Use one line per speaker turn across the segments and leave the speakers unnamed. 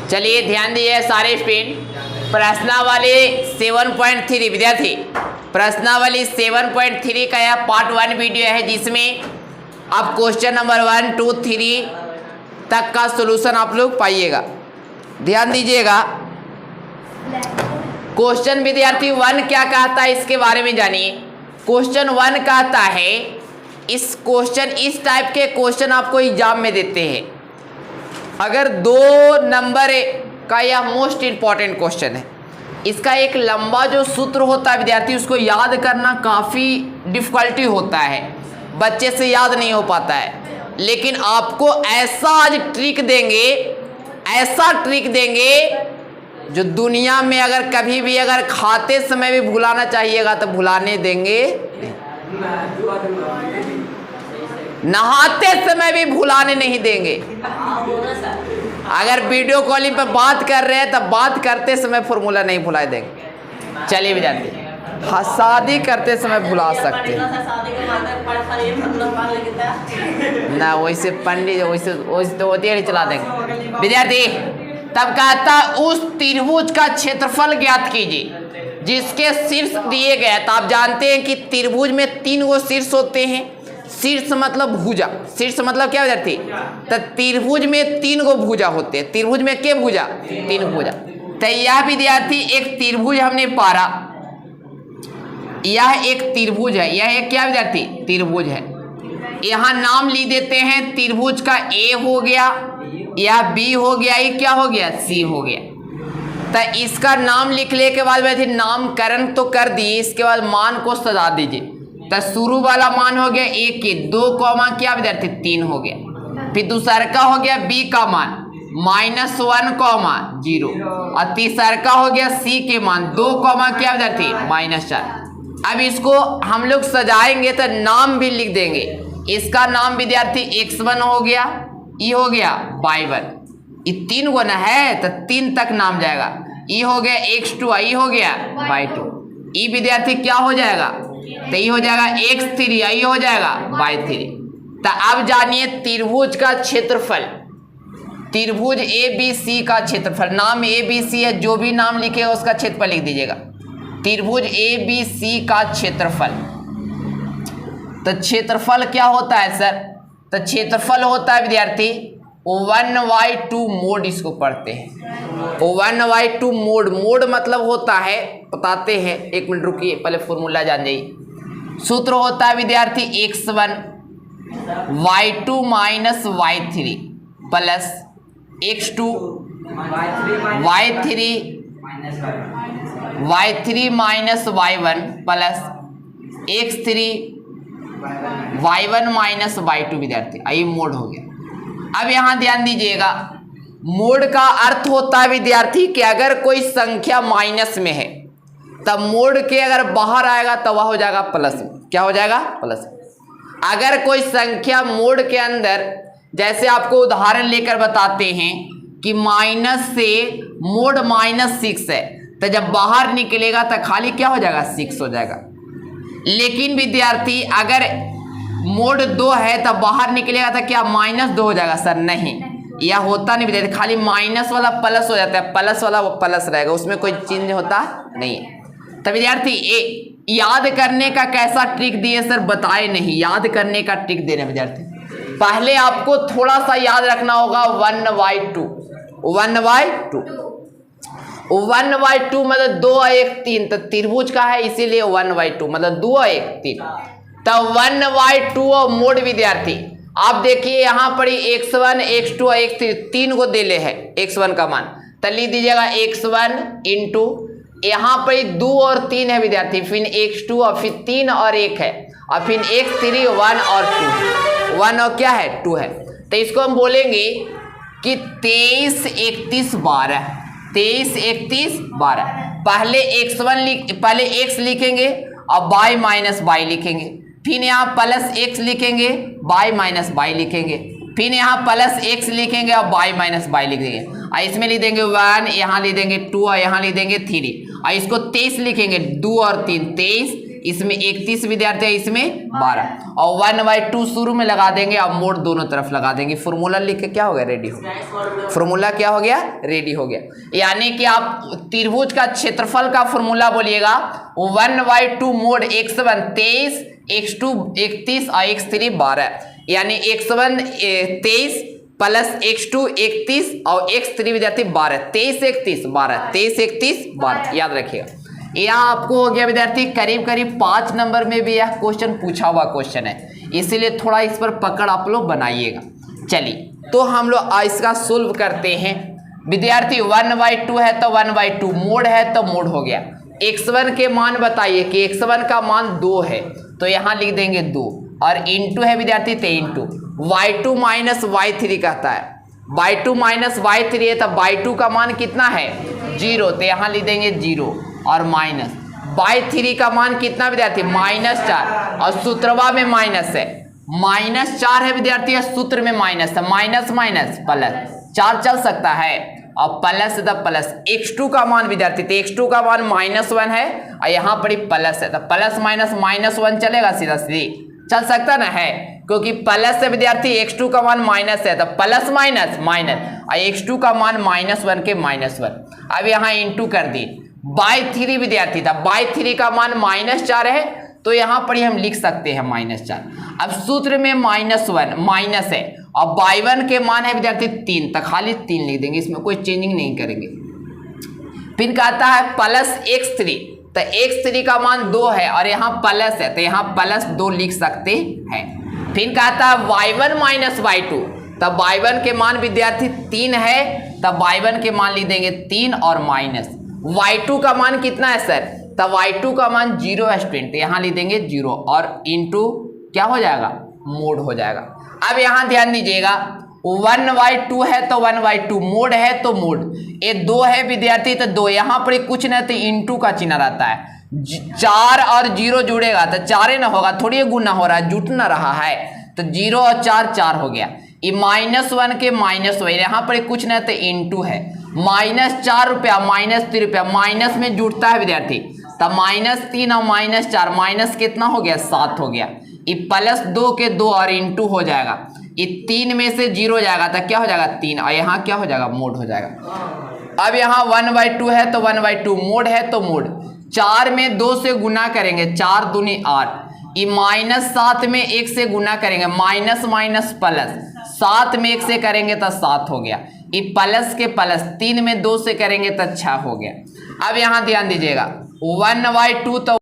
चलिए ध्यान दीजिए सारे स्टूडेंट, प्रश्नावली 7.3 विद्यार्थी, प्रश्नावली 7.3 का यह पार्ट 1 वीडियो है जिसमें आप क्वेश्चन नंबर 1, 2, 3 तक का सॉल्यूशन आप लोग पाइएगा। ध्यान दीजिएगा। क्वेश्चन विद्यार्थी 1 क्या कहता है इसके बारे में जानिए। क्वेश्चन 1 कहता है, इस टाइप के क्वेश्चन आपको एग्जाम में देते हैं। अगर 2 नंबर का यह मोस्ट इंपॉर्टेंट क्वेश्चन है। इसका एक लंबा जो सूत्र होता है विद्यार्थी, उसको याद करना काफ़ी डिफिकल्टी होता है, बच्चे से याद नहीं हो पाता है। लेकिन आपको ऐसा आज ट्रिक देंगे जो दुनिया में अगर कभी भी अगर खाते समय भी भुलाना चाहिएगा तो भुलाने देंगे, नहाते समय भी भुलाने नहीं देंगे। अगर वीडियो कॉलिंग पर बात कर रहे हैं तब बात करते समय फॉर्मूला नहीं भुला देंगे। चलिए विद्यार्थी, हाँ शादी करते समय भुला सकते हैं ना, वैसे पंडित वैसे तो होती चला देंगे विद्यार्थी। तब कहता उस त्रिभुज का क्षेत्रफल ज्ञात कीजिए जिसके शीर्ष दिए गए। तो आप जानते हैं कि त्रिभुज में 3 गो शीर्ष होते हैं। शीर्ष मतलब भुजा, शीर्ष मतलब क्या विद्यार्थी? तो त्रिभुज में 3 गो भुजा होते हैं। त्रिभुज में क्या भुजा? 3 भुजा। तो यह विद्यार्थी एक त्रिभुज हमने पारा, यह एक त्रिभुज है। यह एक क्या विद्यार्थी? त्रिभुज है। यहाँ नाम लिख देते हैं। त्रिभुज का ए हो गया, यह बी हो गया, ये क्या हो गया? सी हो गया। तो इसका नाम लिखने के बाद वैसे नामकरण तो कर दिए, इसके बाद मान को सजा दीजिए। तो शुरू वाला मान हो गया ए के 2 कॉमा क्या विद्यार्थी? 3 हो गया। फिर दूसरा का हो गया बी का मान -1 कॉमा 0, और तीसरा का हो गया सी के मान 2 कॉमा क्या विद्यार्थी? -4। अब इसको हम लोग सजाएंगे तो नाम भी लिख देंगे। इसका नाम विद्यार्थी x1 हो गया, ई हो गया y1, ये 3 गो ना है तो 3 तक नाम जाएगा। ई हो गया x2, ई हो गया y2, ई विद्यार्थी क्या हो जाएगा? तो ये हो जाएगा x3, ये हो जाएगा y3। तो अब जानिए त्रिभुज का क्षेत्रफल, त्रिभुज ABC का क्षेत्रफल। नाम ABC है, जो भी नाम लिखेगा उसका क्षेत्रफल लिख दीजिएगा। त्रिभुज ABC का क्षेत्रफल। तो क्षेत्रफल क्या होता है सर? तो क्षेत्रफल होता है विद्यार्थी 1/2 मोड, इसको पढ़ते हैं 1/2 मोड। मोड मतलब होता है, बताते हैं, 1 मिनट रुकिए, पहले फॉर्मूला जान जाइए। सूत्र होता है विद्यार्थी x1 y2 minus y3 plus x2 y3 minus y1 plus x3 y1 minus y2 विद्यार्थी। आइए मोड हो गया। अब यहाँ ध्यान दीजिएगा, मोड का अर्थ होता है विद्यार्थी कि अगर कोई संख्या माइनस में है तब मोड के अगर बाहर आएगा तो वह हो जाएगा प्लस में। क्या हो जाएगा? प्लस। अगर कोई संख्या मोड के अंदर, जैसे आपको उदाहरण लेकर बताते हैं कि माइनस से मोड -6 है, तो जब बाहर निकलेगा तो खाली क्या हो जाएगा? 6 हो जाएगा। लेकिन विद्यार्थी अगर मोड 2 है तो बाहर निकलेगा तो क्या -2 हो जाएगा? सर नहीं, यह होता नहीं विद्यार्थी, खाली माइनस वाला प्लस हो जाता है, प्लस वाला वो प्लस रहेगा, उसमें कोई चेंज होता नहीं है। तो विद्यार्थी याद करने का कैसा ट्रिक दिए सर? बताए नहीं, याद करने का ट्रिक दे रहे हैं विद्यार्थी। पहले आपको थोड़ा सा याद रखना होगा 1/2 मतलब 2 और 1 3। तो त्रिभुज का है इसीलिए 1/2 मतलब 2 और 1 3। तो 1/2 और मोड विद्यार्थी आप देखिए यहाँ पर x1 x2 और x3 3 को देले है x1 का मान। तो लिख दीजिएगा x1 इंटू यहाँ पर 2 और 3 है विद्यार्थी, फिर x2 और फिर 3 और 1 है, और फिर x3 1 और 2, 1 और क्या है? 2 है। तो इसको हम बोलेंगे कि 23 31 12, 23 31 12। पहले पहले x लिखेंगे और y माइनस y लिखेंगे, फिर यहाँ प्लस x लिखेंगे, y माइनस y लिखेंगे, फिर यहाँ प्लस x लिखेंगे और y माइनस y लिखेंगे। और इसमें लिख देंगे 1, यहाँ लिख देंगे 2 और यहाँ लिख देंगे 3, और इसको 23 लिखेंगे 2 और 3 23, इसमें 31 विद्यार्थी है, इसमें 12 और 1/2 शुरू में लगा देंगे और मोड दोनों तरफ लगा देंगे। फॉर्मूला लिख के क्या हो गया, रेडी हो गया। फॉर्मूला क्या हो गया, रेडी हो गया। यानी कि आप त्रिभुज का क्षेत्रफल का फॉर्मूला बोलिएगा 1/2 मोड x1 23, x2 31 और x3 12, यानी x1 23 प्लस x2 31 और x3 विद्यार्थी 12, 23 31 12, 23 31 12, याद रखिएगा। यह आपको हो गया विद्यार्थी करीब करीब 5 नंबर में भी यह क्वेश्चन पूछा हुआ क्वेश्चन है, इसीलिए थोड़ा इस पर पकड़ आप लोग बनाइएगा। चलिए तो हम लोग इसका सोल्व करते हैं विद्यार्थी। 1/2 है तो 1/2, मोड है तो मोड हो गया। x1 के मान बताइए कि x1 का मान 2 है तो यहाँ लिख देंगे 2 और इंटू है विद्यार्थी तो इंटू y2 माइनस y3 कहता है, y2 माइनस y3 है तो y2 का मान कितना है 0 तो यहाँ लिख देंगे 0 और माइनस y3 का मान कितना विद्यार्थी -4 और सूत्रवा में माइनस है, -4 है विद्यार्थी, सूत्र में माइनस है, माइनस माइनस प्लस 4 चल सकता है और प्लस द प्लस x2 का मान विद्यार्थी तो x2 का मान -1 है और यहाँ पर ही प्लस है तो प्लस माइनस -1 चलेगा, सीधा सीधी चल सकता ना है, क्योंकि प्लस से विद्यार्थी x2 का मान माइनस है तो प्लस माइनस माइनस और x2 का मान -1 के -1। अब यहाँ इंटू कर दी y3 विद्यार्थी था, y3 का मान -4 है तो यहाँ पर ही हम लिख सकते हैं -4। अब सूत्र में -1 माइनस है और y1 के मान है विद्यार्थी 3 तो खाली 3 लिख देंगे, इसमें कोई चेंजिंग नहीं करेंगे। फिर कहता है प्लस x3 तो x3 का मान 2 है और यहाँ प्लस है तो यहाँ प्लस 2 लिख सकते हैं। फिर कहता है y1 माइनस y2 तब y1 के मान विद्यार्थी 3 है तब y1 के मान लिख देंगे 3 और माइनस y2 का मान कितना है सर, तब y2 का मान 0 है स्टूडेंट, यहाँ लिख देंगे 0 और इंटू क्या हो जाएगा, मोड हो जाएगा। अब यहाँ ध्यान दीजिएगा 1/2 है तो 1/2, मोड है तो मोड, ये 2 है विद्यार्थी तो 2, यहाँ पर कुछ नहीं तो इंटू का चिन्ह रहता है, 4 और 0 जुड़ेगा तो 4 ना होगा, थोड़ी गुना हो रहा है, जुट ना रहा है तो 0 और 4 4 हो गया। ये -1 के -1, यहाँ पर कुछ नहीं तो इंटू है, -4 रुपया -3 रुपया, माइनस में जुड़ता है विद्यार्थी तब -3 और -4 माइनस कितना हो गया 7 हो गया। ये +2 के 2 और इंटू हो जाएगा, ये 3 में से 0 जाएगा तो क्या हो जाएगा 3 और यहाँ क्या हो जाएगा मोड हो जाएगा। अब यहाँ 1/2 है तो 1/2, मोड है तो मोड, 4 में 2 से गुना करेंगे 4 दूनी 8, ये -7 में 1 से गुना करेंगे माइनस माइनस प्लस, 7 में 1 से करेंगे तो 7 हो गया, ये प्लस के प्लस 3 में 2 से करेंगे तो 6 हो गया। अब यहाँ ध्यान दीजिएगा 1/2 तो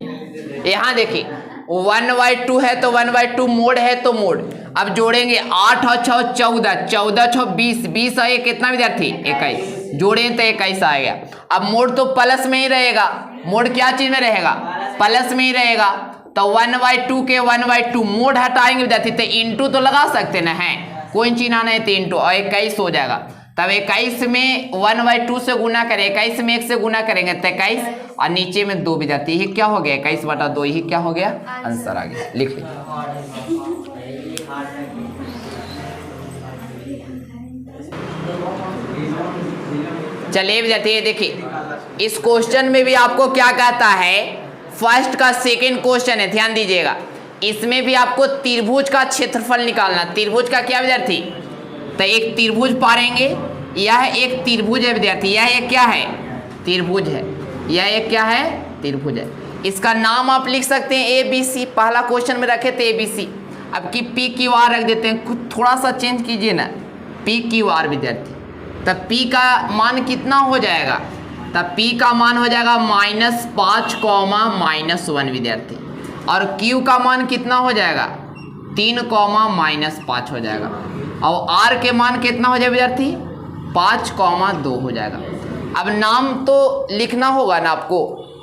यहाँ देखिए 1/2 है तो 1/2, मोड है तो मोड। अब जोड़ेंगे 8 और 6 14, 14 6 20, 20 और 1 कितना विद्यार्थी 21, जोड़े तो 21 आ गया। अब मोड तो प्लस में ही रहेगा, मोड क्या चीज में रहेगा प्लस में ही रहेगा तो 1/2 के 1/2 मोड हटाएंगे विद्यार्थी तो इंटू तो लगा सकते ना है, कोई चिन्ह नहीं तो इंटू और 21 हो जाएगा। तब 21 में 1/2 से गुना करें, 21 में 1 से गुना करेंगे तो 21 और नीचे में 2 विद्यार्थी, ये क्या हो गया 21/2, यही क्या हो गया आंसर आ गया, लिख लीजिए। चलिए विद्यार्थी देखिए इस क्वेश्चन में भी आपको क्या कहता है, फर्स्ट का सेकंड क्वेश्चन है, ध्यान दीजिएगा। इसमें भी आपको त्रिभुज का क्षेत्रफल निकालना, त्रिभुज का क्या विद्यार्थी, तो एक त्रिभुज पारेंगे, यह एक त्रिभुज है विद्यार्थी, यह एक क्या है त्रिभुज है, यह एक क्या है त्रिभुज है। इसका नाम आप लिख सकते हैं ABC, पहला क्वेश्चन में रखे थे ABC, अब की PQR रख देते हैं, खुद थोड़ा सा चेंज कीजिए ना PQR विद्यार्थी, तब P का मान कितना हो जाएगा, तब P का मान हो जाएगा -5, -1 विद्यार्थी, और Q का मान कितना हो जाएगा 3, -5 हो जाएगा, और R के मान कितना हो जाएगा विद्यार्थी 5, 2 हो जाएगा। अब नाम तो लिखना होगा ना आपको,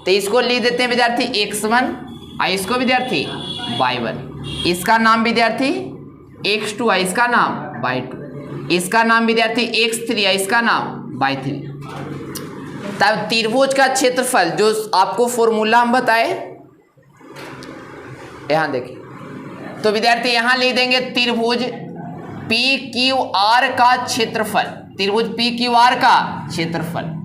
तो इसको लिख देते हैं विद्यार्थी x1 और इसको विद्यार्थी y1, इसका नाम विद्यार्थी x2 है, इसका नाम y2, इसका नाम विद्यार्थी x3 है, इसका नाम y3। तब त्रिभुज का क्षेत्रफल जो आपको फॉर्मूला हम बताए, यहाँ देखिए तो विद्यार्थी यहाँ लिख देंगे त्रिभुज PQR का क्षेत्रफल, त्रिभुज PQR का क्षेत्रफल।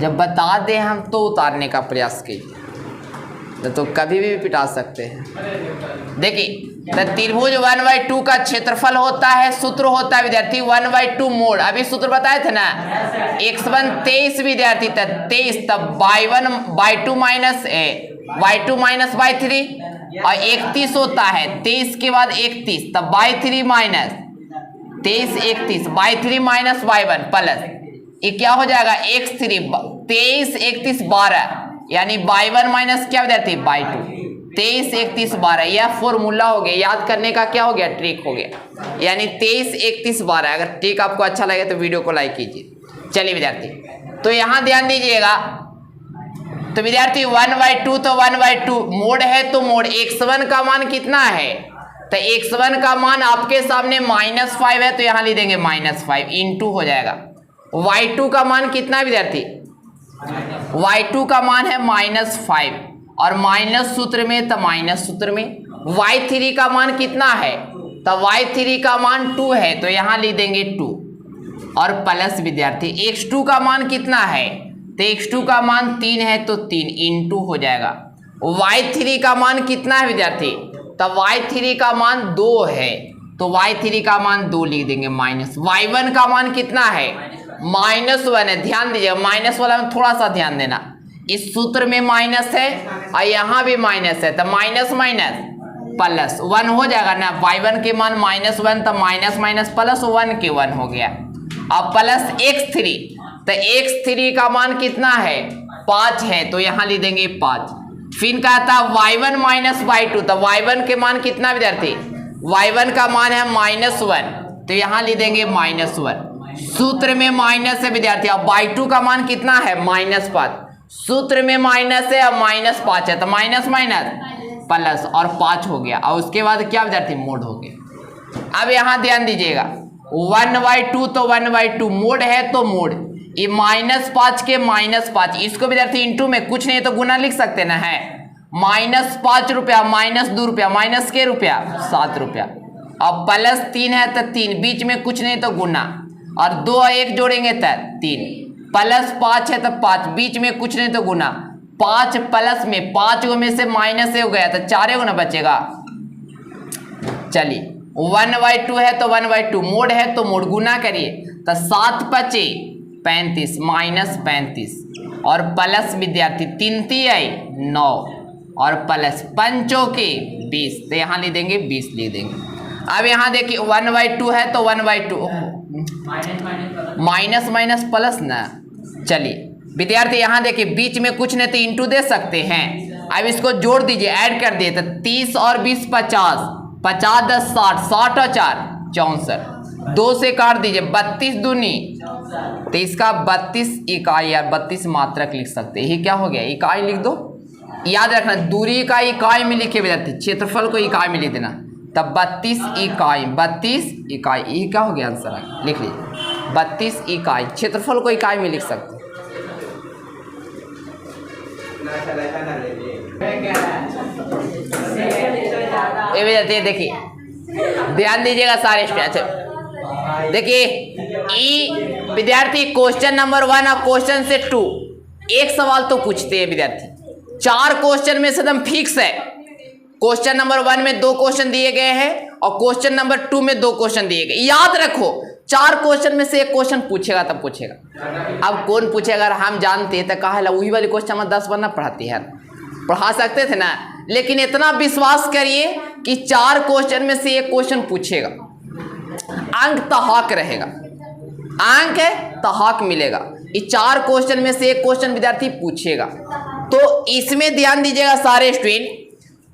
जब बता दें हम तो उतारने का प्रयास कीजिए। तो कभी भी पिटा सकते हैं। देखिए तो त्रिभुज 1/2 का क्षेत्रफल होता है, सूत्र होता है विद्यार्थी 1/2 मोड। अभी सूत्र बताए थे ना, x1 23 विद्यार्थी, तब 23 तब y1/2 माइनस y3 और 31 होता है 23 के बाद 31 तब y3 minus 23 31 y3 minus y1 plus ये क्या हो जाएगा x3 23 31 12 यानी y1 माइनस क्या विद्यार्थी y2 23 31 12। यह फॉर्मूला हो गया, याद करने का क्या हो गया ट्रिक हो गया, यानी 23 31 12। अगर ट्रिक आपको अच्छा लगे तो वीडियो को लाइक कीजिए। चलिए विद्यार्थी, तो यहां ध्यान दीजिएगा, तो विद्यार्थी 1/2 तो 1/2 मोड है, तो मोड x1 का मान कितना है, तो x1 का मान आपके सामने -5 है, तो यहां लिख देंगे -5 इंटू हो जाएगा। y2 का मान कितना है विद्यार्थी, y2 का मान है -5 और माइनस सूत्र में तो माइनस सूत्र में। y3 का मान कितना है, तो y3 का मान 2 है, तो यहां लिख देंगे 2 और प्लस विद्यार्थी x2 का मान कितना है, तो x2 का मान 3 है, तो 3 इंटू हो जाएगा। y3 का मान कितना है विद्यार्थी, तो y3 का मान 2 है, तो y3 का मान 2 लिख देंगे माइनस। y1 का मान कितना है, -1 है। ध्यान दीजिएगा, माइनस वाला में थोड़ा सा ध्यान देना, इस सूत्र में माइनस है और यहाँ भी माइनस है, तो माइनस माइनस प्लस 1 हो जाएगा ना। y1 के मान -1 तो माइनस माइनस प्लस 1 के 1 हो गया। अब प्लस x3, तो x3 का मान कितना है 5 है, तो यहाँ लिख देंगे 5। फिर कहता y1 माइनस y2, तो y1 के मान कितना विद्यार्थी, y1 का मान है -1, तो यहाँ लिख देंगे -1। सूत्र में माइनस है विद्यार्थी। अब y2 का मान कितना है -5, सूत्र में माइनस है और -5 है, तो माइनस माइनस प्लस और 5 हो गया। और उसके बाद क्या विद्यार्थी मोड हो गया। अब यहाँ ध्यान दीजिएगा 1/2 तो 1/2 मोड है, तो मोड ये -5 के -5, इसको विद्यार्थी इंटू में कुछ नहीं तो गुना लिख सकते ना है। -5 रुपया -2 रुपया माइनस के रुपया 7 रुपया। अब प्लस 3 है तो 3, बीच में कुछ नहीं तो गुना, और 2 और 1 जोड़ेंगे तो 3, प्लस 5 है तो 5, बीच में कुछ नहीं तो गुना, 5 प्लस में 5 में से माइनस हो गया तो 4 गुना बचेगा। चलिए 1/2 है तो 1/2 मोड है, तो मोड गुना करिए तो 7 5 35 -35 और प्लस विद्यार्थी 3 3 9 और प्लस 5 के 20, तो यहाँ लिख देंगे 20 लिख देंगे। अब यहाँ देखिए 1/2 है तो 1/2 माइनस माइनस प्लस ना। चलिए विद्यार्थी यहाँ देखिए बीच में कुछ नहीं तो इंटू दे सकते हैं। अब इसको जोड़ दीजिए, ऐड कर दिए तो 30 और 20 50, 50 10 60, 60 और 4 64, 2 से काट दीजिए 32 दूनी, तो इसका 32 इकाई या 32 मात्रक लिख सकते हैं। ये क्या हो गया, इकाई लिख दो। याद रखना दूरी का इकाई में लिखे विद्यार्थी, क्षेत्रफल को इकाई में लिख देना, तब 32 इकाई 32 इकाई, ये क्या हो गया आंसर लिख लीजिए 32 इकाई। क्षेत्रफल को इकाई में लिख सकते हैं। देखिए ध्यान दीजिएगा सारे स्टूडेंट। देखिए ई विद्यार्थी क्वेश्चन नंबर 1 और क्वेश्चन से 2 एक सवाल तो पूछते हैं विद्यार्थी, 4 क्वेश्चन में से एकदम फिक्स है। क्वेश्चन नंबर 1 में 2 क्वेश्चन दिए गए हैं और क्वेश्चन नंबर 2 में 2 क्वेश्चन दिए गए। याद रखो 4 क्वेश्चन में से एक क्वेश्चन पूछेगा तब पूछेगा। अब कौन पूछेगा, अगर हम जानते हैं तो कहा वही वाली क्वेश्चन हमें 10 बार ना पढ़ाती है, पढ़ा सकते थे ना। लेकिन इतना विश्वास करिए कि 4 क्वेश्चन में से एक क्वेश्चन पूछेगा, अंक तहक रहेगा, अंक है तहक मिलेगा। ये 4 क्वेश्चन में से एक क्वेश्चन विद्यार्थी पूछेगा। तो इसमें ध्यान दीजिएगा सारे स्टूडेंट।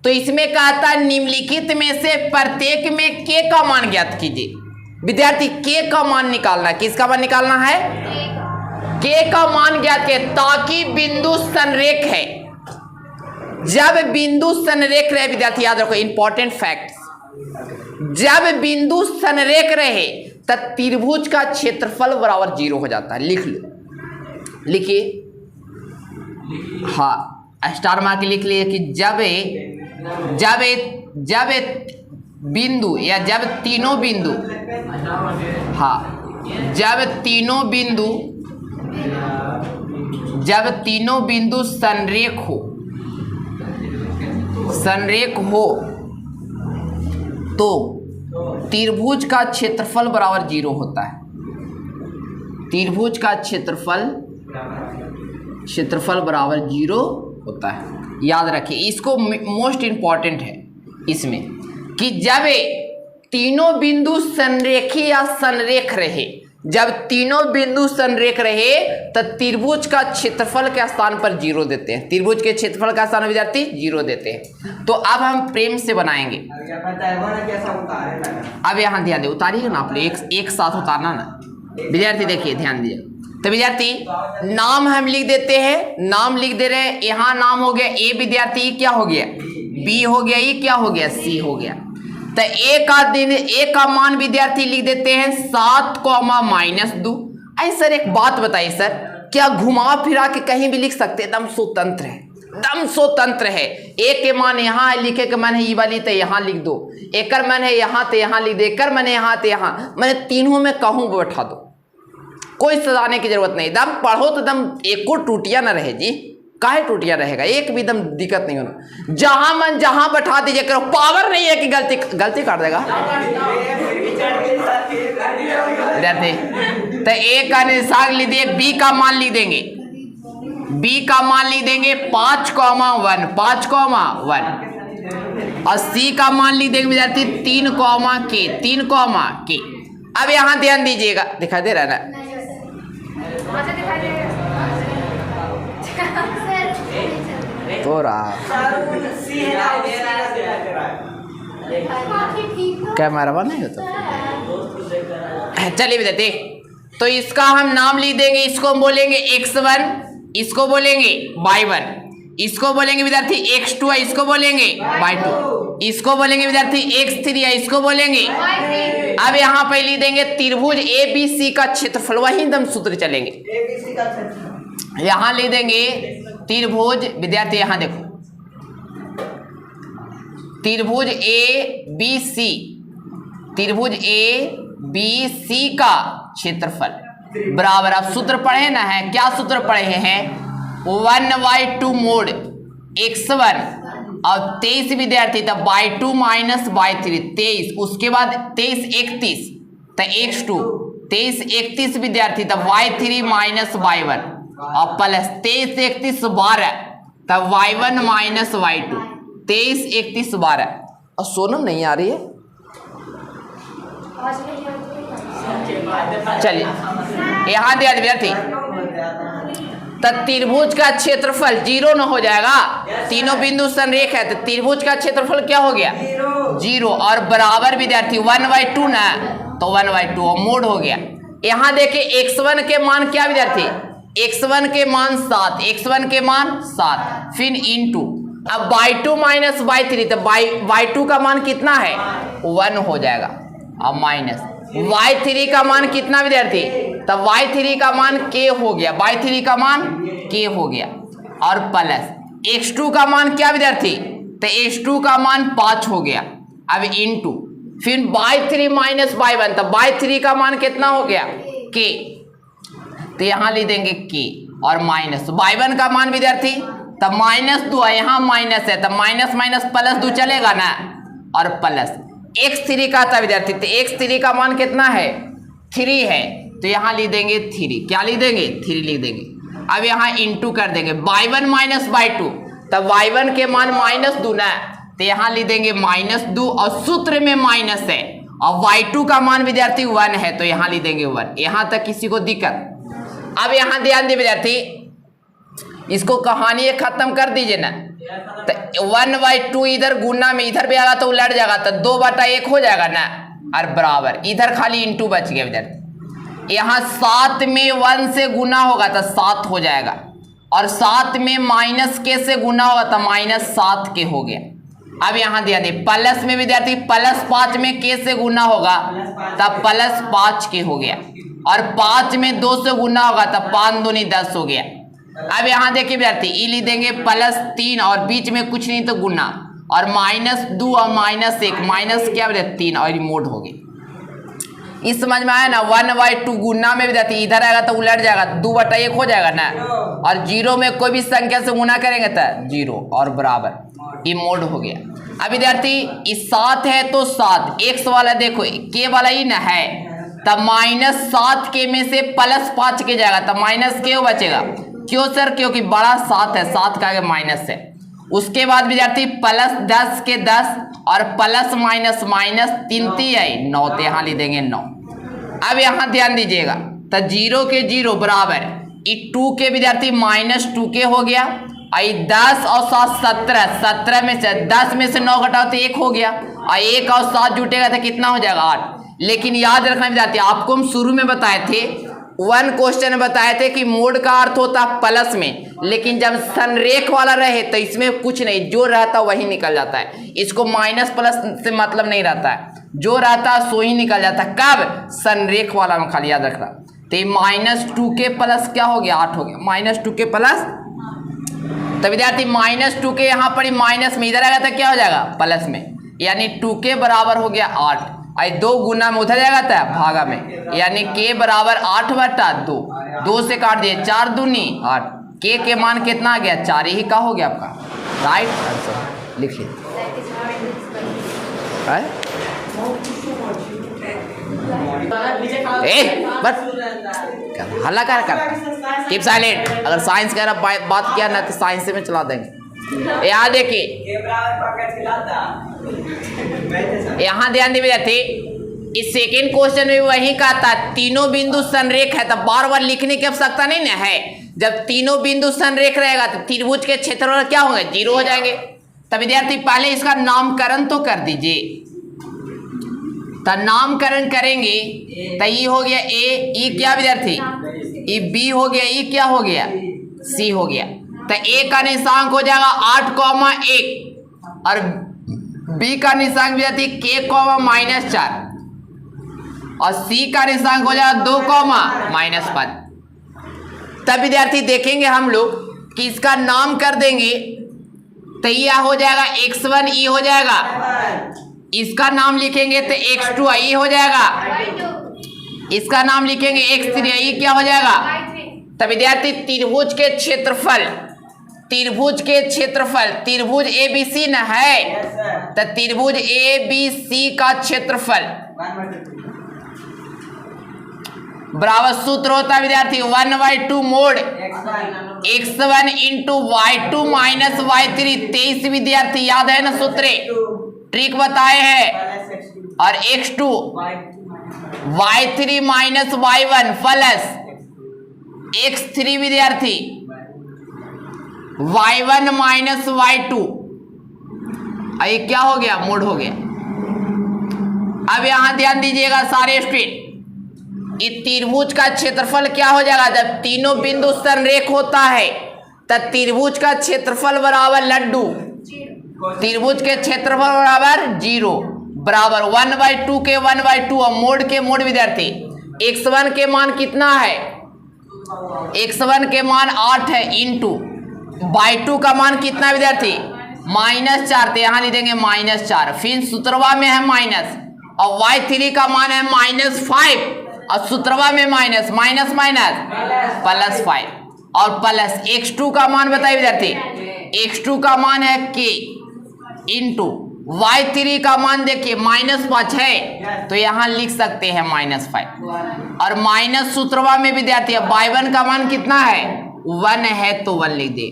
तो इसमें कहता है निम्नलिखित में से प्रत्येक में के का मान ज्ञात कीजिए। विद्यार्थी के का मान निकालना, किसका मान निकालना है, के का मान ज्ञात किए, ताकि बिंदु संरेख है। जब बिंदु संरेख रहे विद्यार्थी याद रखो इंपॉर्टेंट फैक्ट्स, जब बिंदु संरेख रहे तब त्रिभुज का क्षेत्रफल बराबर 0 हो जाता है। लिख लो, लिखिए, हाँ स्टार मार्क लिख लिए कि जब बिंदु या जब तीनों बिंदु, हाँ जब तीनों बिंदु संरेख हो, संरेख हो तो त्रिभुज का क्षेत्रफल बराबर 0 होता है। त्रिभुज का क्षेत्रफल बराबर 0 होता है। याद रखिए, इसको मोस्ट इंपॉर्टेंट है इसमें कि जब तीनों बिंदु संरेखी या संरेख रहे, जब तीनों बिंदु संरेख रहे तो त्रिभुज का क्षेत्रफल के स्थान पर 0 देते हैं। त्रिभुज के क्षेत्रफल का स्थान विद्यार्थी 0 देते हैं। तो अब हम प्रेम से बनाएंगे। अब यहाँ ध्यान दे, उतारिएगा ना आप लोग, एक साथ उतारना ना विद्यार्थी। देखिए ध्यान दिए तो विद्यार्थी, नाम हम लिख देते हैं, नाम लिख दे रहे हैं। यहाँ नाम हो गया ए विद्यार्थी, क्या हो गया बी हो गया, ये क्या हो गया सी हो गया। तो ए का मान विद्यार्थी लिख देते हैं 7,-2। अरे सर एक बात बताइए सर, क्या घुमा फिरा के कहीं भी लिख सकते? एकदम स्वतंत्र है, एकदम स्वतंत्र है। ए के मान यहाँ है, लिखे के मन है ये वाली तो यहाँ लिख दो, एकर मन है यहाँ तो यहाँ लिख दो, एकर मन है यहाँ तो यहाँ, मैंने तीनों में कहूँ बैठा दो, कोई सजाने की जरूरत नहीं। एकदम पढ़ो तो एकदम एको टूटिया ना रहे जी, काहे टूटिया रहेगा, एक भी एकदम दिक्कत नहीं होना, जहां मन जहां बैठा दीजिए करो। पावर नहीं है कि गलती कर देगा विद्यार्थी। तो ए का निशान लिख दिए, बी का मान लिख देंगे, बी का मान लिख देंगे 5,1, 5,1, और सी का मान लिख देंगे विद्यार्थी 3,K। अब यहां ध्यान दीजिएगा, दिखाई दे रहा है ना, तो रहा कैमरा बंद नहीं होता। चलिए विद्यार्थी, तो इसका हम नाम लिख देंगे, इसको बोलेंगे x1, इसको बोलेंगे y1, इसको बोलेंगे विद्यार्थी x2, इसको बोलेंगे y2, इसको बोलेंगे विद्यार्थी x3, इसको बोलेंगे। अब यहाँ पे लिख देंगे त्रिभुज ABC का क्षेत्रफल, वही एकदम सूत्र चलेंगे। यहाँ लिख देंगे त्रिभुज विद्यार्थी, यहाँ देखो त्रिभुज ABC, त्रिभुज ABC का क्षेत्रफल बराबर, आप सूत्र पढ़े ना है, क्या सूत्र पढ़े हैं 1/2 मोड x1 और 23 विद्यार्थी, तब y2 माइनस y3 23, उसके बाद 23 31 तो x2, 23 31 विद्यार्थी, तब y3 माइनस y1 और प्लस 23 31 12 तब y1 माइनस y2, 23 31 12। और सोनम नहीं आ रही है, चलिए यहाँ दिया विद्यार्थी। तब त्रिभुज का क्षेत्रफल 0 न हो जाएगा, तीनों बिंदु संरेख है, तो त्रिभुज का क्षेत्रफल क्या हो गया 0, और बराबर विद्यार्थी 1/2 ना, तो 1/2 और मोड हो गया। यहाँ देखिए x1 के मान क्या विद्यार्थी, x1 के मान 7, x1 के मान 7, फिर इंटू, अब y2 माइनस y3, तो y2 का मान कितना है 1 हो जाएगा, अब माइनस y3 का मान कितना विद्यार्थी, तब y3 का मान k हो गया, y3 का मान k हो गया, और प्लस x2 का मान क्या विद्यार्थी, तो x2 का मान 5 हो गया, अब इंटू, फिर y3 माइनस y1, तब y3 का मान कितना हो गया k, तो यहाँ लिख देंगे k, और माइनस y1 का मान विद्यार्थी, तब -2 है, यहाँ माइनस है, तब माइनस माइनस प्लस 2 चलेगा ना, और प्लस x3 का था विद्यार्थी, तो x3 का मान कितना है 3 है, तो यहाँ लिख देंगे 3, क्या लिख देंगे 3 लिख देंगे। अब यहाँ इंटू कर देंगे y1 माइनस y2, तब y1 के मान -2 ना, तो यहाँ लिख देंगे -2, और सूत्र में माइनस है, और y2 का मान विद्यार्थी 1 है, तो यहाँ लिख देंगे 1। यहाँ तक किसी को दिक्कत? अब यहाँ ध्यान दे विद्यार्थी, इसको कहानी खत्म कर दीजिए ना, तो 1/2 इधर गुना में इधर भी आएगा तो उलट जाएगा, तो 2/1 हो जाएगा ना, और बराबर इधर खाली इंटू बच गया विद्यार्थी। यहाँ 7 में 1 से गुना होगा तो 7 हो जाएगा, और 7 में माइनस के से गुना होगा तो -7 के हो गया। अब यहाँ दिया दे प्लस में विद्यार्थी, +5 में के से गुना होगा तब +5 के हो गया, और 5 में 2 से गुना होगा तब 5 दूनी 10 हो गया। अब यहाँ देखिए विद्यार्थी, ई लिख देंगे +3, और बीच में कुछ नहीं तो गुना, और -2 और -1, माइनस क्या विद्यार्थी 3, और रिमोट हो गई। इस समझ में आया ना। 1/2 गुना में विद्यार्थी इधर आएगा तो उलट जाएगा, 2/1 हो जाएगा ना। और 0 में कोई भी संख्या से गुना करेंगे तो 0 और बराबर, ये मोड हो गया। अब विद्यार्थी इस 7 है तो 7 x वाला देखो के वाला ही ना है, तब -7 के में से +5 के जाएगा तब माइनस के बचेगा। क्यों सर? क्योंकि बड़ा 7 है, 7 का आगे माइनस है। उसके बाद विद्यार्थी +10 के 10 और प्लस माइनस माइनस 3 आई 9, तो यहाँ लिख देंगे 9। अब यहाँ ध्यान दीजिएगा तो 0 के 0 बराबर, ये 2 के विद्यार्थी -2 के हो गया। आई 10 और 7 17, 17 में से 10 में से 9 घटाओ तो 1 हो गया, और 1 और 7 जुटेगा तो कितना हो जाएगा 8। लेकिन याद रखना विद्यार्थी, आपको हम शुरू में बताए थे 1 क्वेश्चन में बताए थे कि मोड का अर्थ होता है प्लस में, लेकिन जब संरेख वाला रहे तो इसमें कुछ नहीं, जो रहता वही निकल जाता है। इसको माइनस प्लस से मतलब नहीं रहता है, जो रहता है सो ही निकल जाता है। कब? संरेख वाला में, खाली याद रखना। तो -2 के प्लस क्या हो गया 8 हो गया, -2 के प्लस। तो विद्यार्थी -2 के यहाँ पर माइनस में इधर आएगा तो क्या हो जाएगा प्लस में, यानी 2 के बराबर हो गया 8। आई 2 गुना में उधर जाएगा था भागा में, यानी के बराबर 8/2, 2 से काट दिए 4 दूनी 8। के मान कितना आ गया 4 ही का हो गया आपका राइट आंसर। लिख लीजिए। हल्ला कर कीप साइलेंट। अगर साइंस का बात किया ना तो साइंस से में चला देंगे। यहाँ देखिए, यहाँ ध्यान दीजिए थे, इस सेकेंड क्वेश्चन में वही कहा था तीनों बिंदु संरेख है, तब बार बार लिखने की आवश्यकता नहीं ना है। जब तीनों बिंदु संरेख रहेगा तो त्रिभुज के क्षेत्रफल क्या होंगे 0 हो जाएंगे। तब विद्यार्थी पहले इसका नामकरण तो कर दीजिए। तो नामकरण करेंगे तो ये हो गया ए, ई क्या विद्यार्थी, ये बी हो गया, ये क्या हो गया सी हो गया। तो ए का निशांक हो जाएगा 8,1 और बी का निशांक विद्यार्थी k, -4 और सी का निशांक हो जाएगा 2, -5। तब विद्यार्थी देखेंगे हम लोग कि इसका नाम कर देंगे तो यह हो जाएगा x1 ई हो जाएगा, इसका नाम लिखेंगे तो x2 ई हो जाएगा, इसका नाम लिखेंगे x3 ई क्या हो जाएगा। तब विद्यार्थी त्रिभुज के क्षेत्रफल, त्रिभुज के क्षेत्रफल, त्रिभुज ABC न है तो त्रिभुज ABC का क्षेत्रफल बराबर सूत्र होता है विद्यार्थी 1/2 mode x1 into y2 minus y3। 23 विद्यार्थी याद है ना सूत्र, ट्रिक बताए हैं। और x2 y3 minus y1 plus x3 विद्यार्थी y1 माइनस y2, ये क्या हो गया मोड हो गया। अब यहां ध्यान दीजिएगा सारे स्टूडेंट, इस त्रिभुज का क्षेत्रफल क्या हो जाएगा जब तीनों बिंदु संरेख होता है तब त्रिभुज का क्षेत्रफल बराबर लड्डू, त्रिभुज के क्षेत्रफल बराबर 0 बराबर 1/2 के 1/2 और मोड के मोड विद्यार्थी x1 के मान कितना है, x1 के मान 8 है इंटू y2 का मान कितना विद्यार्थी -4, तो यहाँ लिख देंगे -4। फिर सूत्रवा में है माइनस और y3 का मान है -5 और सूत्रवा में माइनस माइनस माइनस +5 और प्लस x2 का मान बताइए विद्यार्थी, x2 का मान है k इंटू y3 का मान देखिए -5 है तो यहाँ लिख सकते हैं -5 और माइनस सूत्रवा में विद्यार्थी y1 का मान कितना है 1 है तो 1 लिख दे।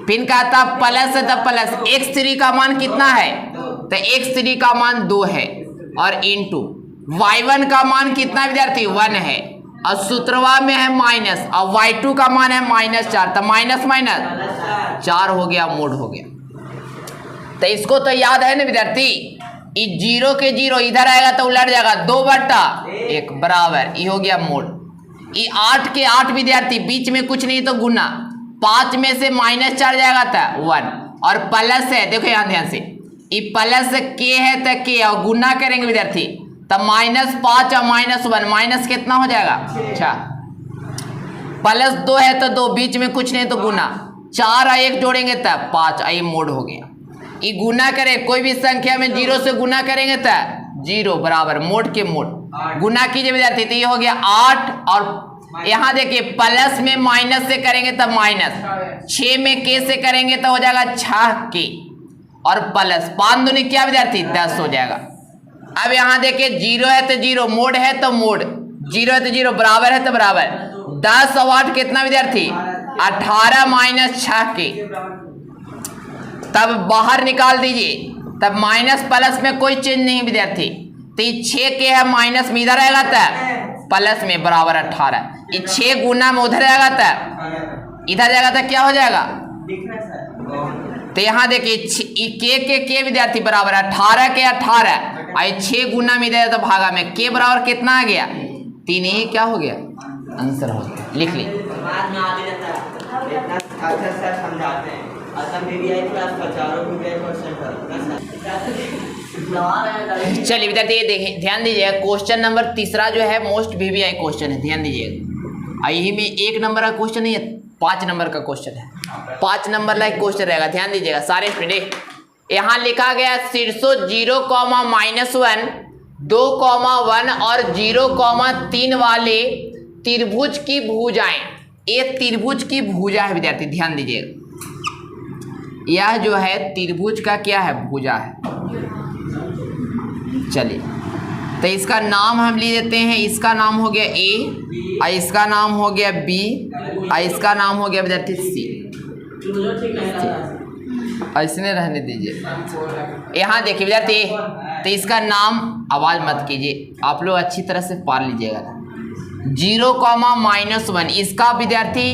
फिर कहता प्लस है तो प्लस x3 का मान कितना है तो x3 का मान 2 है और इंटू y1 का मान कितना विद्यार्थी 1 है और सूत्रवा में है माइनस और y2 का मान है -4, तो माइनस माइनस 4 हो गया, मोड हो गया। तो इसको तो याद है ना विद्यार्थी, इस 0 के 0 इधर आएगा तो उलट जाएगा 2/1 बराबर, ये हो गया मोड। ये 8 के 8 विद्यार्थी बीच में कुछ नहीं तो गुना, 5 में से -4 जाएगा था 1 और प्लस है, देखो यहाँ ध्यान से, ये प्लस k है तो k और गुना करेंगे विद्यार्थी तब -5 और -1 माइनस कितना हो जाएगा 4, +2 है तो 2 बीच में कुछ नहीं तो गुना, 4 और 1 जोड़ेंगे तब 5, ये मोड हो गया। ये गुना करें कोई भी संख्या में 0 से गुना करेंगे तब 0 बराबर मोड के मोड। गुना कीजिए विद्यार्थी, तो ये हो गया 8 और यहाँ देखिए प्लस में माइनस से करेंगे तब माइनस, 6 में के से करेंगे तो हो जाएगा 6 के और प्लस 5 दूनी क्या विद्यार्थी 10 हो जाएगा। अब यहाँ देखिए 0 है तो 0, मोड है तो मोड, 0 है तो 0, बराबर है तो बराबर, 10 और 8 कितना विद्यार्थी 18 माइनस 6 के, तब बाहर निकाल दीजिए, तब माइनस प्लस में कोई चेंज नहीं विद्यार्थी, तो 6 के है माइनस में इधर आएगा था प्लस में बराबर 18, ये 6 गुना में उधर आएगा था इधर जाएगा था क्या हो जाएगा, तो यहाँ देखिए के विद्यार्थी बराबर 18 के 18 और 6 गुना में इधर तो भागा में के बराबर कितना आ गया 3, ही क्या हो गया आंसर हो गया, लिख ली। चलिए विद्यार्थी ये देखें, ध्यान दीजिएगा क्वेश्चन नंबर तीसरा जो है मोस्ट वीवीआई क्वेश्चन है, ध्यान दीजिएगा। यही में 1 नंबर का क्वेश्चन नहीं है, 5 नंबर का क्वेश्चन है, 5 नंबर का क्वेश्चन रहेगा, ध्यान दीजिएगा सारे स्टूडेंट। यहाँ लिखा गया शीर्षो 0,-1 2,1 और 0,3 वाले त्रिभुज की भुजाएं, ये त्रिभुज की भुजा है विद्यार्थी, ध्यान दीजिएगा यह जो है त्रिभुज का क्या है भुजा है। चलिए तो इसका नाम हम ले देते हैं, इसका नाम हो गया ए और इसका नाम हो गया बी और इसका नाम हो गया विद्यार्थी सी, ऐसने रहने दीजिए। यहाँ देखिए विद्यार्थी, तो इसका नाम आवाज मत कीजिए, आप लोग अच्छी तरह से पढ़ लीजिएगा। 0,-1 इसका विद्यार्थी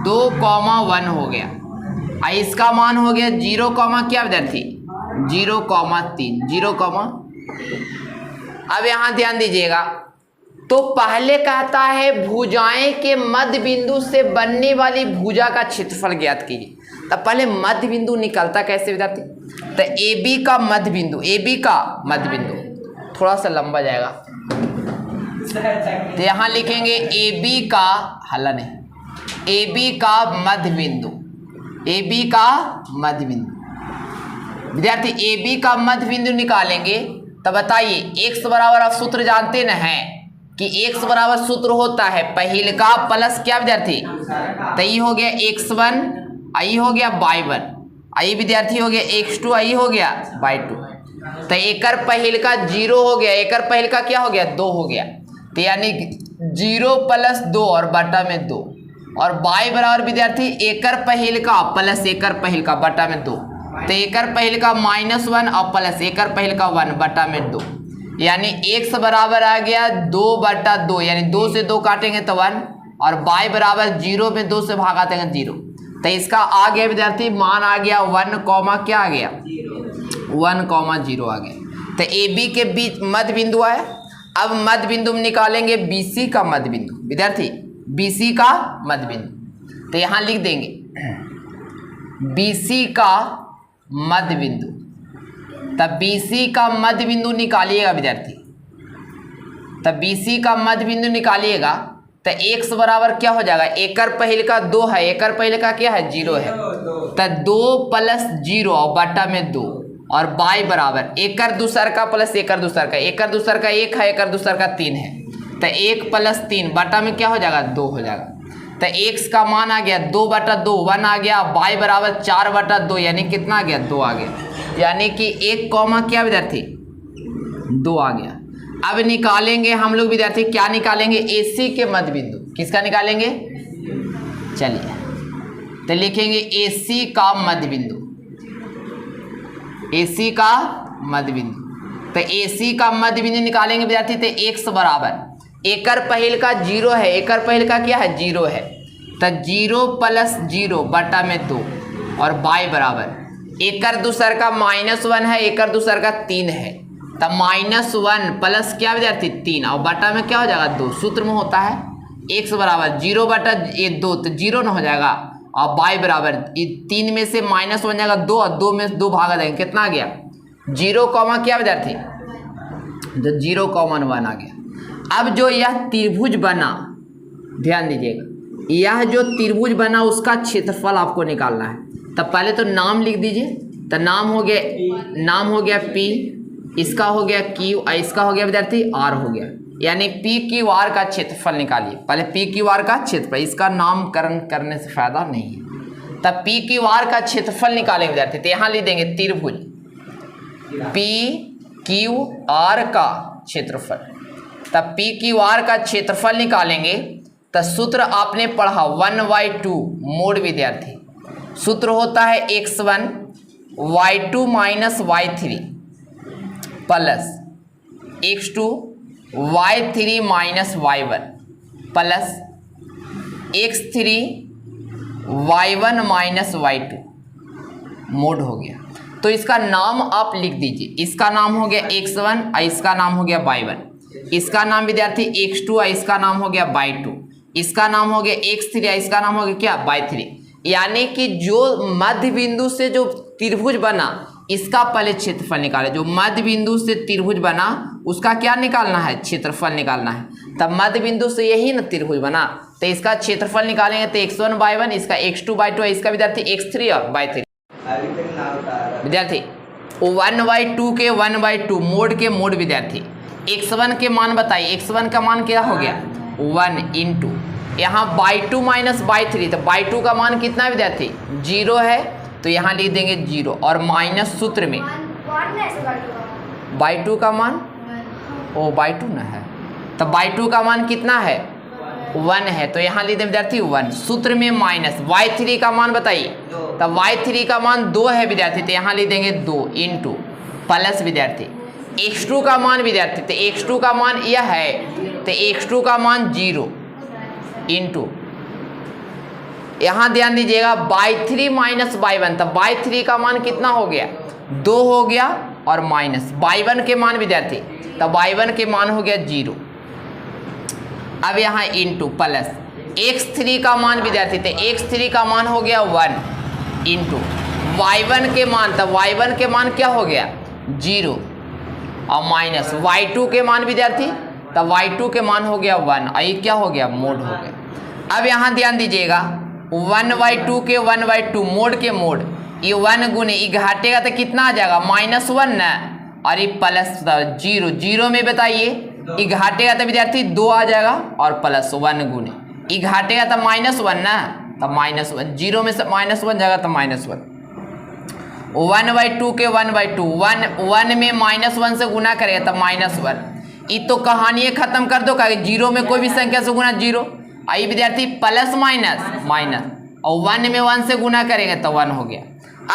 2,1 हो गया और इसका मान हो गया 0, क्या विद्यार्थी 0,3 0, अब यहाँ ध्यान दीजिएगा, तो पहले कहता है भुजाएं के मध्य बिंदु से बनने वाली भुजा का क्षेत्रफल ज्ञात कीजिए। तब पहले मध्य बिंदु निकलता कैसे विद्यार्थी, तो ए बी का मध्य बिंदु, ए बी का मध्य बिंदु थोड़ा सा लंबा जाएगा, तो यहाँ लिखेंगे ए बी का, हल्ला नहीं, ए बी का मध्य बिंदु, ए बी का मध्य बिंदु विद्यार्थी, ए बी का मध्य बिंदु निकालेंगे तो बताइए x बराबर, आप सूत्र जानते न हैं कि x बराबर सूत्र होता है पहिल का प्लस क्या विद्यार्थी, तो ये हो गया x1, आई हो गया y1, आई विद्यार्थी हो गया x2, आई हो गया y2, तो एकर पहिल का 0 हो गया, एकर पहिल का क्या हो गया 2 हो गया, तो यानी 0 + 2 और बटा में 2, और y बराबर विद्यार्थी एकर पहिल का प्लस एकर पहिल का बटा में 2, तो एकर पहिल का -1 और प्लस एकर पहिल का 1 बटा में 2, यानी x बराबर आ गया 2/2, यानी 2 से 2 काटेंगे तो 1, और y बराबर 0 में 2 से भागा देंगे 0, तो इसका आ गया विद्यार्थी मान आ गया 1, क्या आ गया 1,0 आ गया। तो ए बी के बीच मध्य बिंदु आया। अब मध्य बिंदु में निकालेंगे बी सी का मध्य बिंदु विद्यार्थी, बी सी का मध्य बिंदु, तो यहाँ लिख देंगे बी सी का मध्य बिंदु, तब बी सी का मध्य बिंदु निकालिएगा विद्यार्थी, तब बी सी का मध्य बिंदु निकालिएगा तो x बराबर क्या हो जाएगा, एकर पहिल का 2 है, एकर पहिल का क्या है 0 है, तो 2 + 0 और बटा में 2, और y बराबर एकर दूसर का प्लस एकर दूसर का, एकर दूसर का 1 है, एकर दूसर का 3 है, तो 1 + 3 बटा में क्या हो जाएगा 2 हो जाएगा, तो x का मान आ गया 2/2 1 आ गया, y बराबर 4/2 यानी कितना आ गया 2 आ गया, यानी कि 1, क्या विद्यार्थी 2 आ गया। अब निकालेंगे हम लोग विद्यार्थी, क्या निकालेंगे AC के मध्य बिंदु, किसका निकालेंगे, चलिए तो लिखेंगे AC का मध्य बिंदु, AC का मध्य बिंदु, तो AC का मध्य बिंदु निकालेंगे विद्यार्थी, तो x बराबर एकर पहिल का 0 है, एकर पहिल का क्या है 0 है, तो 0 + 0 बटा में 2, और y बराबर एकर दूसर का -1 है, एकर दूसर का 3 है, तब -1 प्लस क्या विद्यार्थी 3 और बटा में क्या हो जाएगा 2, सूत्र में होता है x बराबर 0/2 तो 0 न हो जाएगा, और y बराबर 3 में से -1 बन जाएगा 2 और 2 में 2 भागा देंगे, कितना आ गया 0, क्या विद्यार्थी तो 0,1 आ गया। अब जो यह त्रिभुज बना, ध्यान दीजिएगा, यह जो त्रिभुज बना उसका क्षेत्रफल आपको निकालना है, तब पहले तो नाम लिख दीजिए, तो नाम हो गया P, इसका हो गया Q और इसका हो गया विद्यार्थी R हो गया, यानी पी क्यू आर का क्षेत्रफल निकालिए। पहले पी क्यू आर का क्षेत्रफल, इसका नामकरण करने से फायदा नहीं है। तब पी क्यू आर का क्षेत्रफल निकालेंगे विद्यार्थी, तो यहाँ लिख देंगे त्रिभुज पी क्यू आर का क्षेत्रफल। तब पी क्यू आर का क्षेत्रफल निकालेंगे तो सूत्र आपने पढ़ा 1/2 मोड विद्यार्थी। सूत्र होता है x1 y2 minus y3 plus x2 y3 minus y1 plus x3 y1 minus y2 mode हो गया। तो इसका नाम आप लिख दीजिए। इसका नाम हो गया x1 और इसका नाम हो गया y1। इसका नाम विद्यार्थी x2 और इसका नाम हो गया y2। इसका नाम हो गया x3 और इसका नाम हो गया क्या y3। यानी कि जो मध्य बिंदु से जो त्रिभुज बना इसका पहले क्षेत्रफल निकाले। जो मध्य बिंदु से त्रिभुज बना उसका क्या निकालना है, क्षेत्रफल निकालना है। तब मध्य बिंदु से यही ना त्रिभुज बना, तो इसका क्षेत्रफल निकालेंगे तो x1 y1, इसका x2 y2, इसका विद्यार्थी x3 और y3। विद्यार्थी 1/2 के 1/2 मोड के मोड विद्यार्थी। x1 के मान बताइए, x1 का मान क्या हो गया 1 इंटू यहाँ y2 माइनस y3, तो y2 का मान कितना विद्यार्थी 0 है, तो यहाँ लिख देंगे 0 और माइनस सूत्र में y2 का मान ओ y2 ना है, तो y2 का मान कितना है 1 है, तो यहाँ लिख देंगे विद्यार्थी 1। सूत्र में माइनस y3 का मान बताइए, तो y3 का मान 2 है विद्यार्थी, तो यहाँ लिख देंगे 2 इंटू प्लस विद्यार्थी x2 का मान विद्यार्थी, तो x2 का मान यह है, तो x2 का मान 0 इंटू यहाँ ध्यान दीजिएगा y3 माइनस y1, तो y3 का मान कितना हो गया 2 हो गया और माइनस y1 के मान विद्यार्थी, तो y1 के मान हो गया 0। अब यहाँ इंटू प्लस x3 का मान विद्यार्थी, तो x3 का मान हो गया 1 इंटू y1 के मान, तो y1 के मान क्या हो गया 0 और माइनस y2 के मान विद्यार्थी, तो y2 के मान हो गया 1 और ये क्या हो गया मोड हो गया। अब यहाँ ध्यान दीजिएगा 1/2 के 1/2 मोड के मोड, ये 1 गुने ये घाटेगा तो कितना आ जाएगा -1 ना, और ये प्लस 0 0 में बताइए ये घाटेगा तो विद्यार्थी 2 आ जाएगा और प्लस 1 गुने ये घाटेगा तो -1 ना, तो -1 0 में से -1 जाएगा तो -1। 1/2 के 1/2 1 में -1 से गुना करेगा तो -1। ये तो कहानी खत्म कर दो, कहा 0 में कोई भी संख्या से गुना 0, आई विद्यार्थी प्लस माइनस माइनस, और 1 में 1 से गुना करेंगे तो 1 हो गया।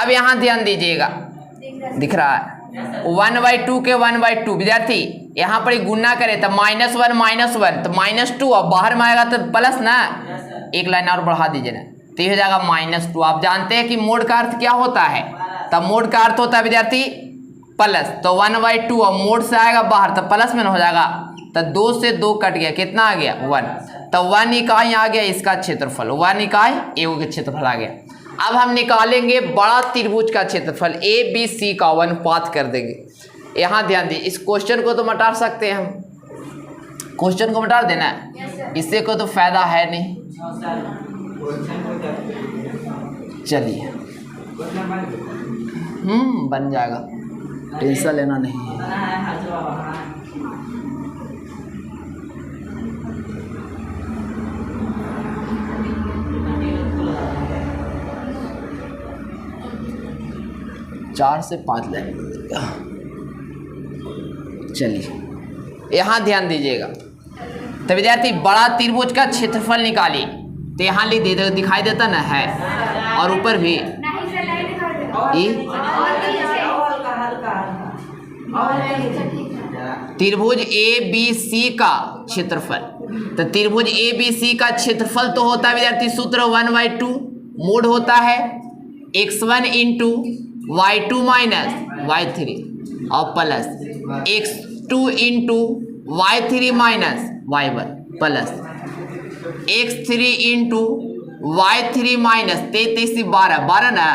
अब यहाँ ध्यान दीजिएगा दिख रहा है 1/2 के 1/2 विद्यार्थी, यहाँ पर गुना करें तो -1 तो -2 और बाहर में आएगा तो प्लस ना, एक लाइन और बढ़ा दीजिए ना, तो ये हो जाएगा -2। आप जानते हैं कि मोड का अर्थ क्या होता है, तब मोड का अर्थ होता है विद्यार्थी प्लस, तो 1/2 और मोड से आएगा बाहर तो प्लस में हो जाएगा, तो 2 से 2 कट गया, कितना आ गया 1, तो 1 इकाई आ गया इसका क्षेत्रफल, 1 इकाई एगो के क्षेत्रफल आ गया। अब हम निकालेंगे बड़ा त्रिभुज का क्षेत्रफल ABC का अनुपात कर देंगे। यहाँ ध्यान दीजिए, इस क्वेश्चन को तो मटा सकते हैं हम, क्वेश्चन को मटा देना है, इससे को तो फायदा है नहीं। चलिए बन जाएगा, टेंशन लेना नहीं है। चार से 5 लाइन। चलिए यहाँ ध्यान दीजिएगा, तो विद्यार्थी बड़ा त्रिभुज का क्षेत्रफल निकालिए, तो यहाँ लिख दे दिखाई देता ना है, और ऊपर भी त्रिभुज ABC का क्षेत्रफल, तो त्रिभुज ABC का क्षेत्रफल तो होता है विद्यार्थी सूत्र 1/2 मोड होता है x1 into y2 minus y3 और plus x2 into y3 minus y1 plus x3 into y3 minus 33 12 ना,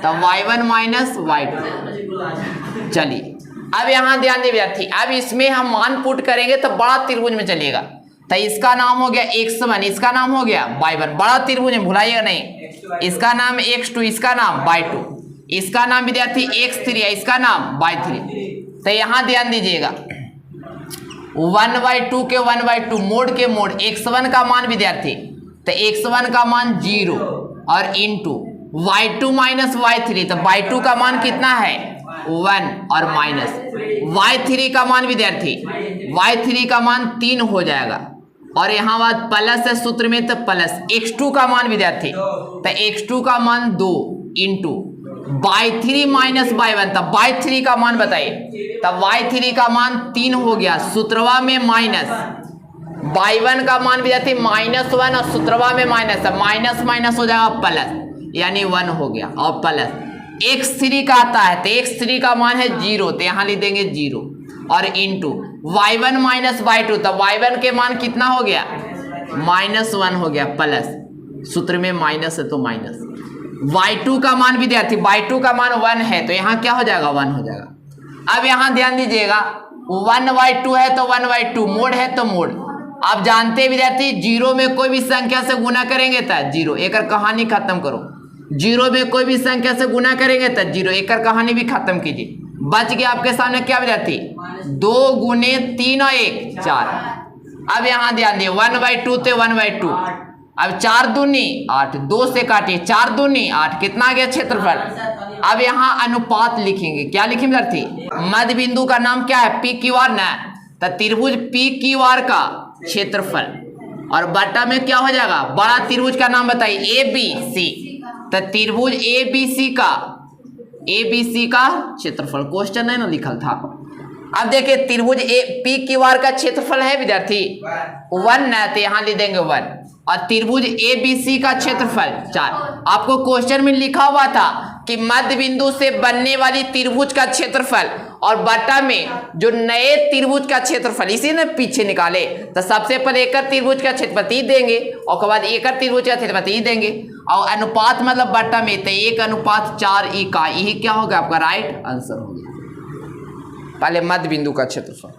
तो y1 माइनस y2। चलिए अब यहाँ ध्यान दे विद्यार्थी, अब इसमें हम मान पुट करेंगे तो बड़ा त्रिभुज में चलिएगा, तो इसका नाम हो गया x1, इसका नाम हो गया y1, बड़ा त्रिभुज में भुलाइएगा नहीं, इसका नाम x2, इसका नाम y2, इसका नाम विद्यार्थी x3 है, इसका नाम y3। तो यहाँ ध्यान दीजिएगा 1/2 के 1/2 मोड के मोड x1 का मान विद्यार्थी, तो x1 का मान 0 और इंटू y2 माइनस y3, तो y2 का मान कितना है 1 और माइनस y3 का मान विद्यार्थी, y3 का मान 3 हो जाएगा और यहाँ बाद प्लस है सूत्र में, तो प्लस x2 का मान विद्यार्थी, तो x2 का मान 2 इंटू y3 माइनस y1, तब y3 का मान बताइए, तब y3 का मान 3 हो गया, सूत्रवा में माइनस y1 का मान विद्यार्थी -1 और सूत्रवा में माइनस है, माइनस माइनस हो जाएगा प्लस, यानी 1 हो गया और प्लस x3 का आता है, तो x3 का मान है 0, तो यहाँ लिख देंगे 0 और इंटू y1 माइनस y2, तब y1 के मान कितना हो गया -1 हो गया प्लस, सूत्र में माइनस है तो माइनस, y2 का मान विद्यार्थी, y2 का मान 1 है तो यहाँ क्या हो जाएगा 1 हो जाएगा। अब यहाँ ध्यान दीजिएगा 1/2 है तो 1/2 मोड है तो मोड, आप जानते हैं विद्यार्थी 0 में कोई भी संख्या से गुना करेंगे तो 0, एक कहानी खत्म करो, 0 में कोई भी संख्या से गुना करेंगे तो 0, एक कहानी भी खत्म कीजिए, बच गया आपके सामने क्या विद्यार्थी 2 गुने 3 और 1 4। अब यहाँ ध्यान दिए 1/2 थे 1/2, अब 4 दूनी 8, 2 से काटिए 4 दूनी 8, कितना आ गया क्षेत्रफल। अब यहाँ अनुपात लिखेंगे, क्या लिखेंगे विद्यार्थी, मध्य बिंदु का नाम क्या है पी क्यू आर ना, तो त्रिभुज पी क्यू आर का क्षेत्रफल और बटा में क्या हो जाएगा, बड़ा त्रिभुज का नाम बताइए ए बी सी, तो त्रिभुज ए बी सी का क्षेत्रफल, क्वेश्चन है ना लिखल था। अब देखिए त्रिभुज ए पी क्यू आर का क्षेत्रफल है विद्यार्थी 1 ना, तो यहाँ लिख देंगे 1 और त्रिभुज ए बी सी का क्षेत्रफल 4। आपको क्वेश्चन में लिखा हुआ था कि मध्य बिंदु से बनने वाली त्रिभुज का क्षेत्रफल और बटा में जो नए त्रिभुज का क्षेत्रफल, इसी ने पीछे निकाले, तो सबसे पहले एकल त्रिभुज का क्षेत्रफल 30 देंगे और उसके बाद एकल त्रिभुज का क्षेत्रफल 30 देंगे और अनुपात मतलब बटा में, तो 1/4 इकाई, यही क्या होगा आपका राइट आंसर हो गया। पहले मध्य बिंदु का क्षेत्रफल।